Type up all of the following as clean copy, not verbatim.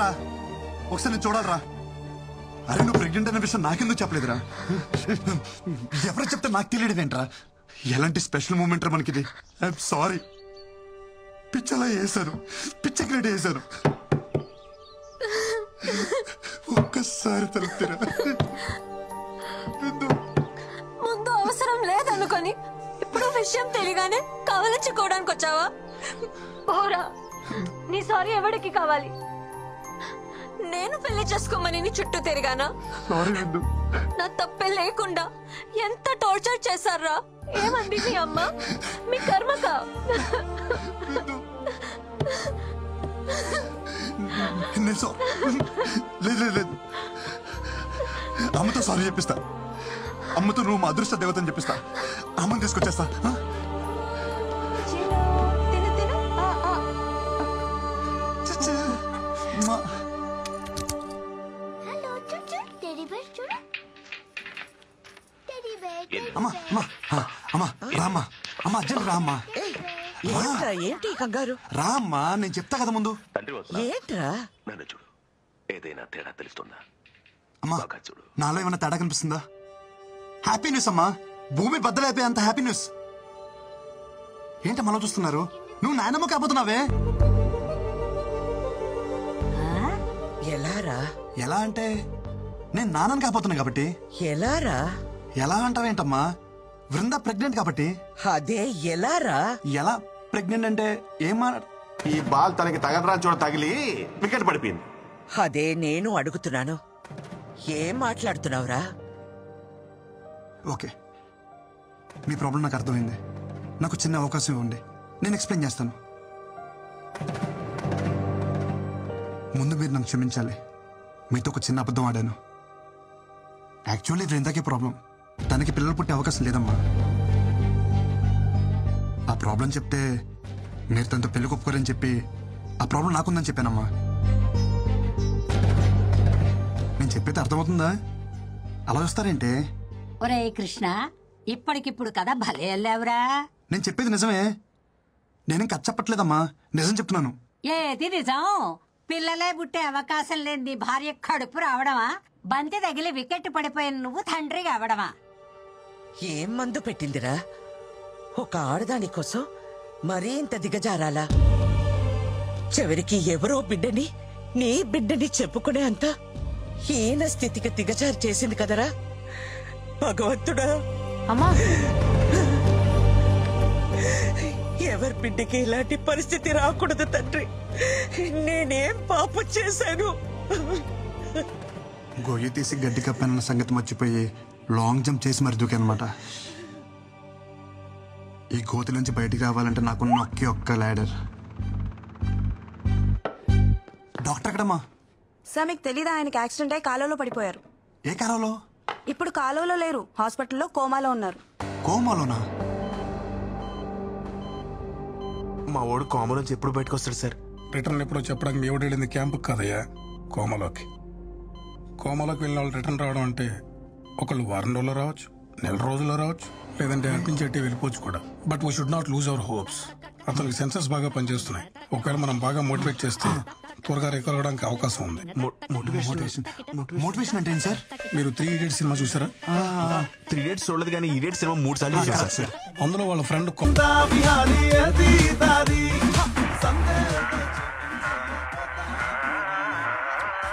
రా, ఒకసారి నేను చూడాలరా. అరే నువ్వు ప్రెగ్నెంట్ అనే విషయం నాకెందుకు చెప్పలేదురా? ఎవరో చెప్తే నాకు తెలియదేంట్రా? ఎలాంటి స్పెషల్ మూమెంట్ రా మనకిది. I'm sorry. పిచ్చలా వేసాను, పిచ్చక్రెడ్ వేసాను. ఒక్కసారి తలుపుతారా? ముందు అవసరం లేదనుకొని ఇప్పుడు విషయం తెలియగానే కవలించుకోవడానికి వచ్చావా? పోరా, నీ సారీ ఎవరికి కావాలి? నేను పెళ్లి చేసుకోమని నీ చుట్టూ తిరిగానా? నా తప్పే లేకుండా ఎంత టార్చర్ చేశారా? ఏమంది మీ అమ్మ? మీ కర్మకా? లేదు, అమ్మతో సారీ చెప్పిస్తా. అమ్మతో నువ్వు మా అదృష్ట దేవతని చెప్పిస్తా. అమ్మని తీసుకొచ్చేస్తా. ఏంటి కంగారు? రామ్మా, నేను చెప్తా కదా ముందు. ఏంట్రా? నన్ను చూడు, ఏదైనా తేడా తెలుస్తుందా? అమ్మా చూడు, నాలో ఏమైనా తేడా కనిపిస్తుందా? హ్యాపీ న్యూస్ అమ్మా, భూమి బద్దలైపోయే అంత హ్యాపీ న్యూస్. ఏంటి మనం చూస్తున్నారు? నువ్వు నాయనమ్మ కాబోతున్నావే. ఎలారా? ఎలా అంటే నేను నాన్నని కాబోతున్నా కాబట్టి. ఎలారా? ఎలా అంటావేంటమ్మా? వృంద ప్రెగ్నెంట్ కాబట్టి. అదే ఎలారా? ఎలా ప్రెగ్నెంట్ అంటే ఏమా? ఈ బాల్ తనకి తగలరా చూడ తగిలి వికెట్ పడిపోయింది. అదే నేను అడుగుతున్నాను. ఏం మాట్లాడుతున్నావురా? ఓకే, మీ ప్రాబ్లం నాకు అర్థమైంది. నాకు చిన్న అవకాశం ఇవ్వండి, నేను ఎక్స్ప్లెయిన్ చేస్తాను. ముందు మీరు నన్ను క్షమించాలి. మీతో ఒక చిన్న అబద్ధం ఆడాను. యాక్చువల్లీ వృందాకే ప్రాబ్లం. తనకి పిల్లలు పుట్టే అవకాశం లేదమ్మా. ఆ ప్రాబ్లం చెప్తే మీరు తనతో పెళ్లి ఒప్పుకోరని చెప్పి ఆ ప్రాబ్లం నాకుందని చెప్పానమ్మా. నేను చెప్పేది అర్థమవుతుందా? అలా వస్తారేంటే? ఒరే కృష్ణ, ఇప్పటికిప్పుడు కదా భలే వెళ్ళావురా. నేను చెప్పేది నిజమే. నేనేం కథ చెప్పట్లేదమ్మా, నిజం చెప్తున్నాను. ఏది నిజం? పిల్లలే పుట్టే అవకాశం లేని నీ భార్య కడుపు రావడమా? బంతి తగిలి వికెట్ పడిపోయిన నువ్వు తండ్రిగా అవడమా? ఏం మందు పెట్టిందిరా? ఒక ఆడదాని కోసం మరీ ఇంత దిగజారాలా? చివరికి ఎవరో బిడ్డని నీ బిడ్డని చెప్పుకునే అంత హీన స్థితికి దిగజారి చేసింది కదరా భగవంతుడా. అమ్మా, ఎవరి బిడ్డకి ఇలాంటి పరిస్థితి రాకూడదు తండ్రి. నేనేం పాపం చేశాను? గొయ్యి తీసి గడ్డి కప్పానన్న సంగతి మర్చిపోయి లాంగ్ జంప్ చేసి మరి దూకానమాట. ఈ గోతి నుంచి బయటికి రావాలంటే నాకున్న ఒక్క ల్యాడర్. డాక్టర్ ఎక్కడమ్మా? సార్ మీకు తెలీదా, ఆయనకి యాక్సిడెంట్ అయి కాలువలో పడిపోయారు. ఏ కాలంలో? ఇప్పుడు కాలువలో లేరు, హాస్పిటల్లో కోమాలో ఉన్నారు. కోమాలోనా? మా వాడు కోమా నుంచి ఎప్పుడు బయటకు వస్తాడు సార్? రిటర్న్ ఎప్పుడో చెప్పడానికి మీ ఎవడు వెళ్ళింది క్యాంపుకి కదయ్యా, కోమాలోకి. కోమాలోకి వెళ్ళిన వాళ్ళు రిటర్న్ రావడం అంటే ఒకళ్ళు వారం రోజుల్లో రావచ్చు, నెల రోజుల్లో రావచ్చు, లేదంటే అనిపించేట్టే వెళ్ళిపోవచ్చు కూడా. But we should not lose our hopes. అతనికి సెన్సెస్ బాగా పనిచేస్తున్నాయి. ఒకవేళ మనం బాగా మోటివేట్ చేస్తే త్వరగా రికవర్ అవడానికి అవకాశం ఉంది. మోటివేషన్ అంటే ఏంటి సార్? మీరు 3 Idiots సినిమా చూసారా? 3 Idiots చూడలేదు, కానీ Idiots సినిమా 3 సార్లు చూసాను సార్. అందులో వాళ్ళ ఫ్రెండ్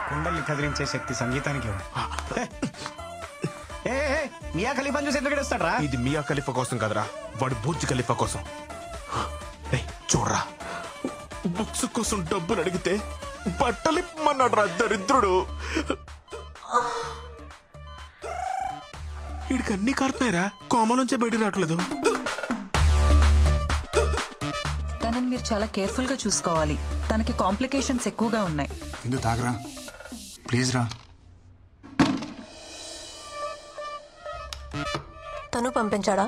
కుండల్ని కదిలించే శక్తి సంగీతానికి ఉంది. మియా ఖలీఫా చూసి ఎందుకు ఏడుస్తాడ్రా? ఇది మియా ఖలీఫా కోసం కదరా, వాడు బుర్జ్ ఖలీఫా కోసం. చూడరా, బుక్స్ కోసం డబ్బులు అడిగితే బట్టలు ఇమ్మన్నాడు రా దరిద్రుడు. వీడికి అన్ని కారుతున్నాయిరా, కోమా నుంచే బయట రావట్లేదు. తనని మీరు చాలా కేర్ఫుల్ గా చూసుకోవాలి. తనకి కాంప్లికేషన్స్ ఎక్కువగా ఉన్నాయి. ఎందుకు తాగరా ప్లీజ్ రా. తను పంపించాడా?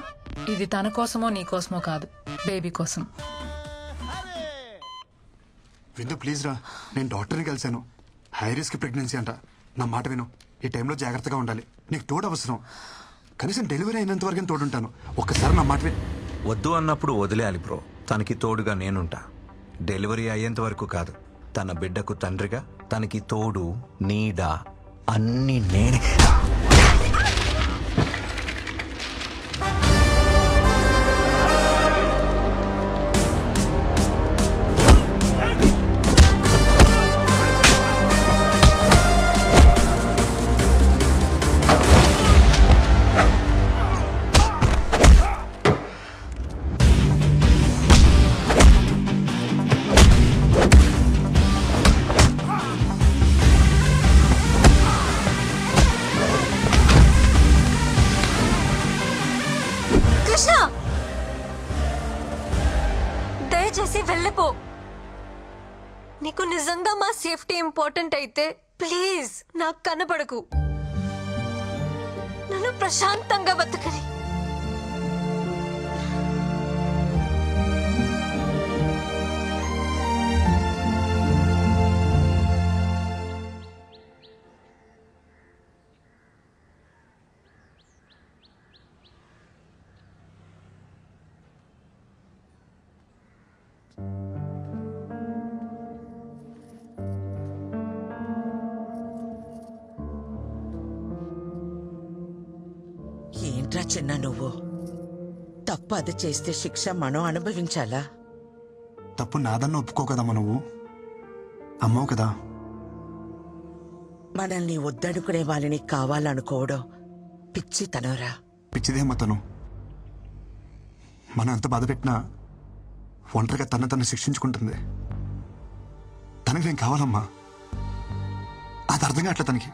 ఇది తన కోసమో నీ కోసమో కాదు, బేబీ కోసం. విందు ప్లీజ్ రా, నేను డాక్టర్ని కలిశాను. హై రిస్క్ ప్రెగ్నెన్సీ అంట. నా మాట విను, ఈ టైంలో జాగ్రత్తగా ఉండాలి. నీకు తోడు అవసరం. కనీసం డెలివరీ అయినంత వరకు తోడుంటాను. ఒక్కసారి నా మాట విను. వద్దు అన్నప్పుడు వదిలేయాలి బ్రో. తనకి తోడుగా నేనుంటా. డెలివరీ అయ్యేంత వరకు కాదు, తన బిడ్డకు తండ్రిగా తనకి తోడు నీడ అన్ని నేనే. దయచేసి వెళ్ళిపో. నీకు నిజంగా మా సేఫ్టీ ఇంపార్టెంట్ అయితే ప్లీజ్ నాకు కనపడకు. నన్ను ప్రశాంతంగా బతకని. ఏంట్రా చిన్న నువ్వు? తప్పు అది చేస్తే శిక్ష మనం అనుభవించాలా? తప్పు నాదన్న ఒప్పుకో కదమ్మా, నువ్వు అమ్మవు కదా. మనల్ని వద్దనుకునే వాళ్ళని కావాలనుకోవడం పిచ్చితనరా. పిచ్చిదేమ్మా తను. మనం ఎంత బాధ పెట్టినా ఒంటరిగా తను శిక్షించుకుంటుంది. తనకి నేను కావాలమ్మా, అది అర్థం కావట్లే తనకి.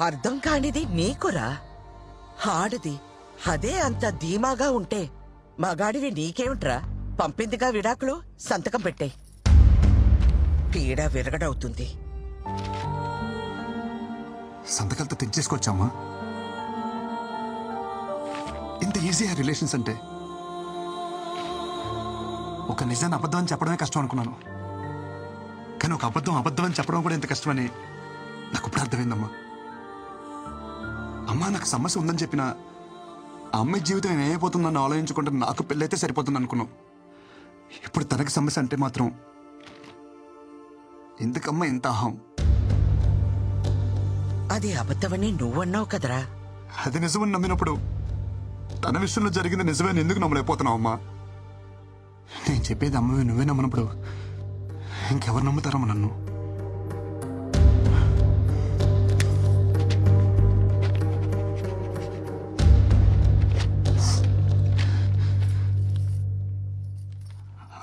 అర్థం కానిది నీకురా. ఆడది అదే అంత ధీమాగా ఉంటే మగాడివి నీకేమిట్రా? పంపిందిగా విడాకులు, సంతకం పెట్టే. పీడ విరగడవుతుంది. సంతకాలతో తెచ్చేసుకోవచ్చమ్మా. ఇంత ఈజీ ఆ రిలేషన్స్ అంటే. ఒక నిజాన్ని అబద్ధం అని చెప్పడమే కష్టం అనుకున్నాను, కానీ ఒక అబద్ధం అని చెప్పడం కూడా ఎంత కష్టమని నాకు ఇప్పుడు అర్థమైందమ్మా. అమ్మా నాకు సమస్య ఉందని చెప్పినా ఆ అమ్మాయి జీవితం ఏమైపోతుందని ఆలోచించుకుంటే నాకు పెళ్ళైతే సరిపోతుంది అనుకున్నాం. ఇప్పుడు తనకి సమస్య అంటే మాత్రం ఎందుకమ్మా ఇంత అహం? అది అబద్ధమని నువ్వన్నావు కదరా. అది నిజమని నమ్మినప్పుడు తన విషయంలో జరిగింది నిజమని ఎందుకు నమ్మలేకపోతున్నావు అమ్మా? నేను చెప్పేది అమ్మవి నువ్వే నమ్మనప్పుడు ఇంకెవరు నమ్ముతారమ్మా నన్ను?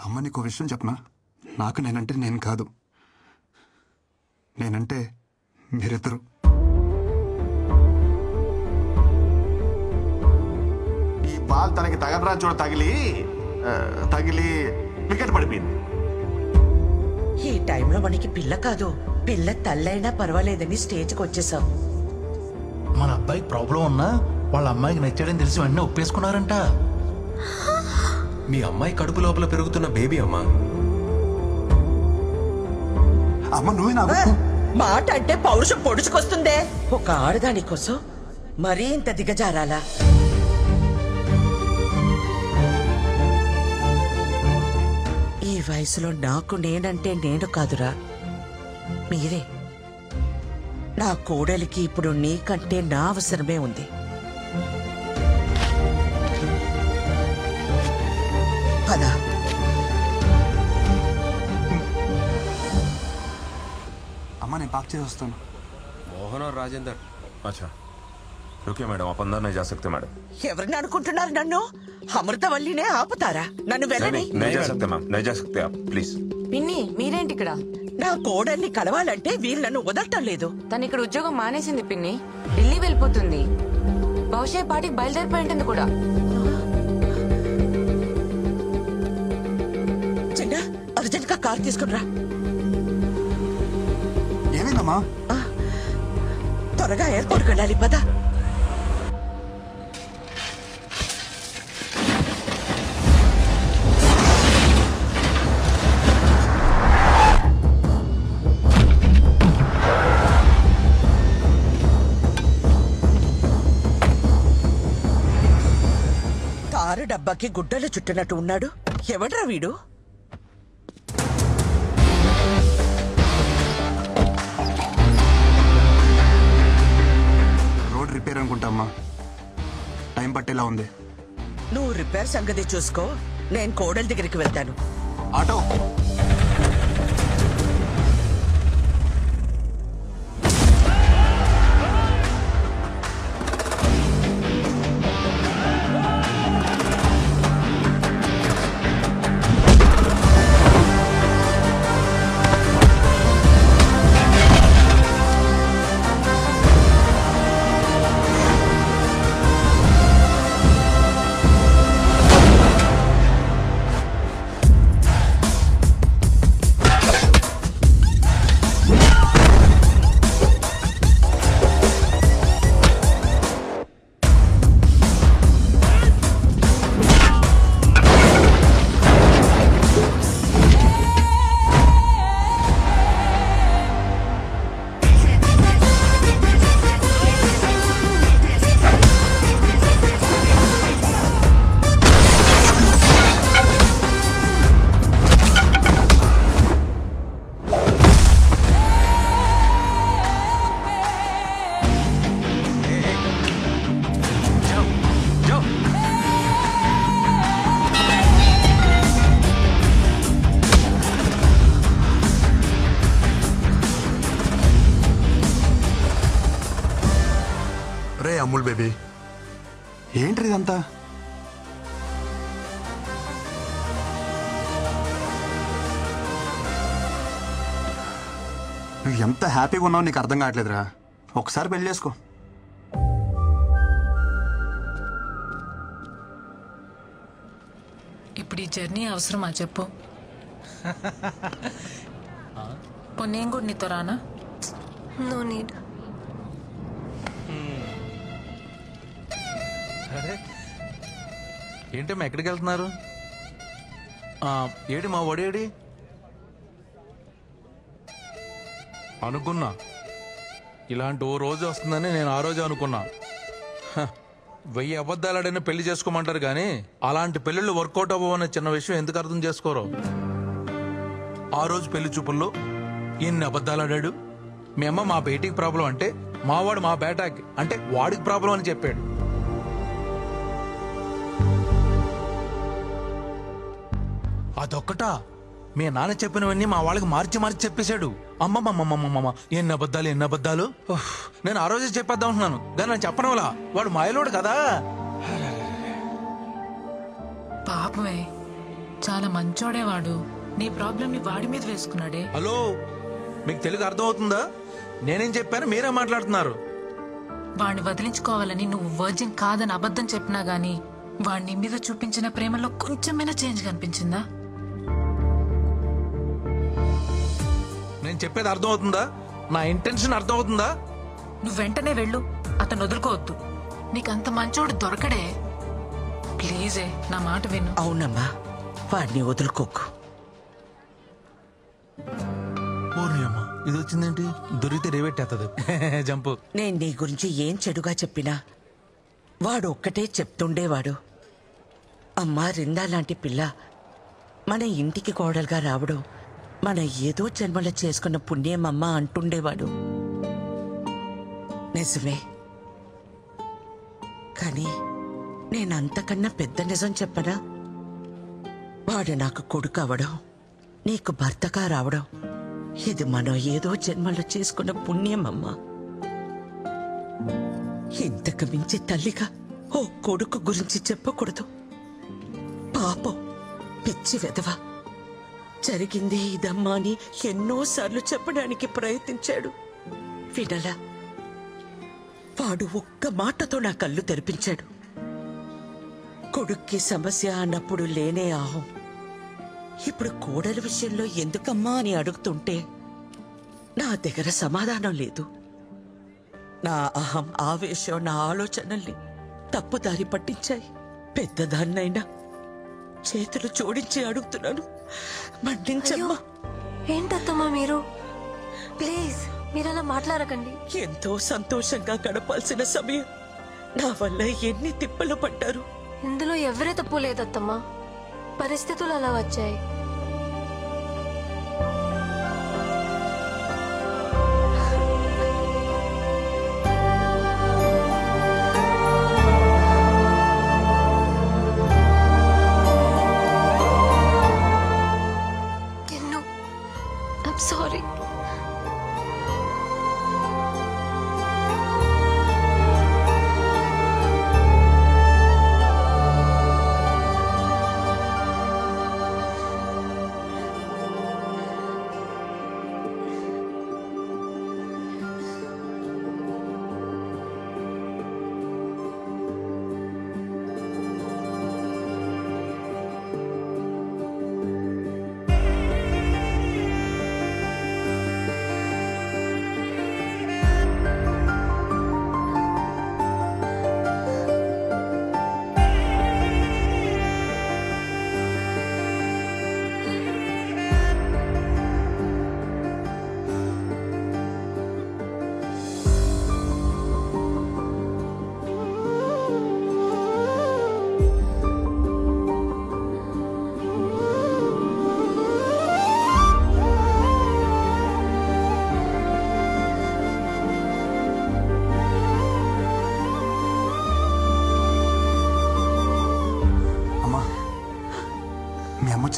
అమ్మ నీకు విషయం చెప్పనా? నాకు నేనంటే నేను కాదు, నేనంటే మీరిద్దరు. ఈ బాల్ తనకి తగలరా చూడ తగిలి వికెట్ పడిపోయింది. ఈ టైంలో మనకి పిల్ల కాదు, పిల్ల తల్లైనా పర్వాలేదని స్టేజ్కి వచ్చేసాం. మన అబ్బాయికి ప్రాబ్లం ఉన్నా వాళ్ళ అమ్మాయికి నచ్చాడని తెలిసి వెంటనే ఒప్పేసుకున్నారంట. మీ అమ్మాయి కడుపు లోపల పెరుగుతున్న బేబీ అమ్మా. అమ్మ నువ్వే నా మాట అంటే పౌరుషం పొడుచుకొస్తుందే. ఒక ఆడదాని కోసం మరీ ఇంత దిగజారాలా? ఈ వయసులో నాకు నేనంటే నేను కాదురా, మీరే. నా కోడలికి ఇప్పుడు నీకంటే నా అవసరమే ఉంది. పదా. అమ్మా నేను పాక్ చేసి వస్తాను. मोहन और राजेंद्र। अच्छा रुकिए मैडम, आप अंदर नहीं जा सकते मैडम। ఎవరిని అనుకుంటున్నారు నన్ను? అమృతవల్లినే ఆపుతారా? నన్ను వెళ్ళని. नहीं जा सकते मैम, नहीं जा सकते आप प्लीज। పిన్ని మీరేంటి ఇక్కడ? నా కోడల్ని కలవాలంటే వీళ్ళను వదలటం లేదు. తను ఇక్కడ ఉద్యోగం మానేసింది పిన్ని, ఢిల్లీ వెళ్ళిపోతుంది. బహుశా పాటికి బయలుదేరిపోయి ఉంటుంది కూడా. చిన్న అర్జెంట్ గా కార్ తీసుకునిరా. ఏమైందమ్మా? త్వరగా ఎయిర్పోర్ట్కి వెళ్ళాలి, పద. కారు డబ్బాకి గుడ్డలు చుట్టినట్టు ఉన్నాడు. ఎవడ్రా వీడు? రిపేర్ అనుకుంటా అమ్మా. టైం పట్టేలా ఉంది. నువ్వు రిపేర్ సంగతి చూసుకో, నేను కోడల దగ్గరికి వెళ్తాను. ఆటో అమూల్ బేబీ, ఏంటి ఇదంతా? నువ్వు ఎంత హ్యాపీగా ఉన్నావు నీకు అర్థం కావట్లేదురా. ఒకసారి పెళ్లి చేసుకో. ఇప్పుడు ఈ జర్నీ అవసరమా చెప్పు? నేను కూడా నీతో రానా? No need. ఏంటమ్మా ఎక్కడికి వెళ్తున్నారు? ఏడి మా ఒడేడి అనుకున్నా. ఇలాంటి ఓ రోజు వస్తుందని నేను ఆ రోజు అనుకున్నా. 1000 అబద్ధాలాడైనా పెళ్లి చేసుకోమంటారు కానీ అలాంటి పెళ్ళిళ్ళు వర్కౌట్ అవ్వవన్న చిన్న విషయం ఎందుకు అర్థం చేసుకోరు? ఆ రోజు పెళ్లి చూపుల్లో ఎన్ని అబద్ధాలాడాడు. మీ అమ్మ మా బేటీకి ప్రాబ్లం అంటే మావాడు మా బేటాకి అంటే వాడికి ప్రాబ్లం అని చెప్పాడు. అదొక్కటా మీ నాన్న చెప్పినవన్నీ మా వాళ్ళకి మార్చి మార్చి చెప్పేశాడు. అమ్మమ్మమ్మమ్మమ్మ ఎన్ని అబద్ధాలు. నేను ఆ రోజే చెప్పేద్దాం అంటున్నాను కానీ నేను చెప్పడం వల్ల వాడు మాయలోడు కదా. పాపమే, చాలా మంచోడే వాడు. నీ ప్రాబ్లం ని వాడి మీద వేసుకున్నాడే. హలో, మీకు తెలుగు అర్థం అవుతుందా? నేనేం చెప్పాను మీరే మాట్లాడుతున్నారు. వాడిని వదిలించుకోవాలని నువ్వు వర్జిన్ కాదని అబద్ధం చెప్పినా గానీ వాడిని మీద చూపించిన ప్రేమలో కొంచెమైనా చేంజ్ కనిపించిందా? నేను చెప్పేది అర్థం అవుతుందా? నా ఇంటెన్షన్ అర్థం అవుతుందా? నువ్వు వెంటనే వెళ్ళు, అతను వదులుకోవద్దు. నీకంత మంచోడు దొరకడే. ప్లీజే నా మాట విను. అవునమ్మా, వాడిని వదులుకోకు. ఇది వచ్చిందేంటి? దొరికితే రేవెట్టేస్తుంది జంపు. నేను నీ గురించి ఏం చెడుగా చెప్పినా వాడు ఒక్కటే చెప్తుండేవాడు. అమ్మా రిందా లాంటి పిల్ల మన ఇంటికి కోడలుగా రావడం మన ఏదో జన్మలో చేసుకున్న పుణ్యమమ్మ అంటుండేవాడు. నిజమే, కానీ నేనంతకన్నా పెద్ద నిజం చెప్పనా? వాడు నాకు కొడుకు అవడం, నీకు భర్తగా రావడం ఇది మనం ఏదో జన్మలో చేసుకున్న పుణ్యమమ్మా. ఇంతకు మించి తల్లిగా ఓ కొడుకు గురించి చెప్పకూడదు. పాపం, పిచ్చి వెధవ. జరిగింది ఇదమ్మా అని ఎన్నోసార్లు చెప్పడానికి ప్రయత్నించాడు, వినలా. వాడు ఒక్క మాటతో నా కళ్ళు తెరిపించాడు. కొడుక్కి సమస్య అన్నప్పుడు లేనే ఆహం ఇప్పుడు కోడల విషయంలో ఎందుకమ్మా అని అడుగుతుంటే నా దగ్గర సమాధానం లేదు. నా అహం, ఆవేశం, నా ఆలోచనల్ని తప్పుదారి పట్టించాయి. పెద్దదాన్నైనా చేతులు జోడించి అడుగుతున్నాను, మన్నించమ్మా. ఏంటత్తమ్మా మీరు? ప్లీజ్ మీరలా మాట్లాడకండి. ఎంతో సంతోషంగా గడపాల్సిన సమయం నా వల్ల ఎన్ని తిప్పలు పడ్డారు. ఇందులో ఎవరే తప్పు లేదత్తమ్మా, పరిస్థితులు అలా వచ్చాయి.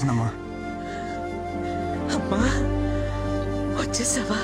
వచ్చిందమ్మా. అమ్మా వచ్చేసావా?